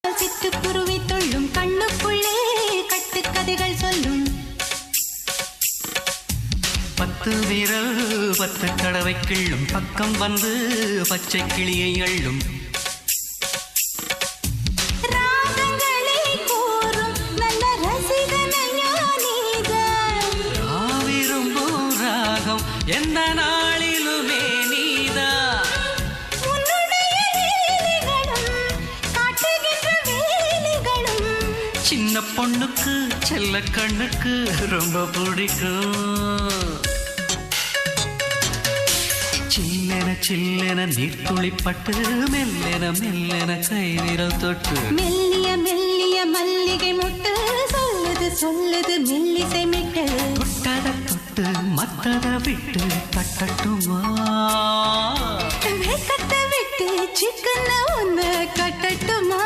சிட்டுக்குருவி தொள்ளும் கண்ணுக்குள்ளே கட்டுக்கதைகள் சொல்லும் 10 விரல் 10 தடவை கிள்ளும் பக்கம் வந்து பச்சை கிளியை அள்ளும் ராகங்களை கூறும் நல்ல ரசிகனையா நீதான் விரும்பும் ராகம் எந்த நாளிலுமே நீதான் சின்ன பொண்ணுக்கு செல்ல கண்ணுக்கு ரொம்ப பிடிக்கும் சில்லென சில்லென நீர்த்துளிப்பட்டு மெல்லென மெல்லென கை விரல் தொட்டு மெல்லிய மெல்லிய மல்லிகை முட்டு சொல்லுது சொல்லுது மெல்லிசை மிட்டு தொட்டத தொட்டு மத்தத விட்டு தட்டட்டுமா கட்ட விட்டு சிக்கன ஒன்று கட்டட்டுமா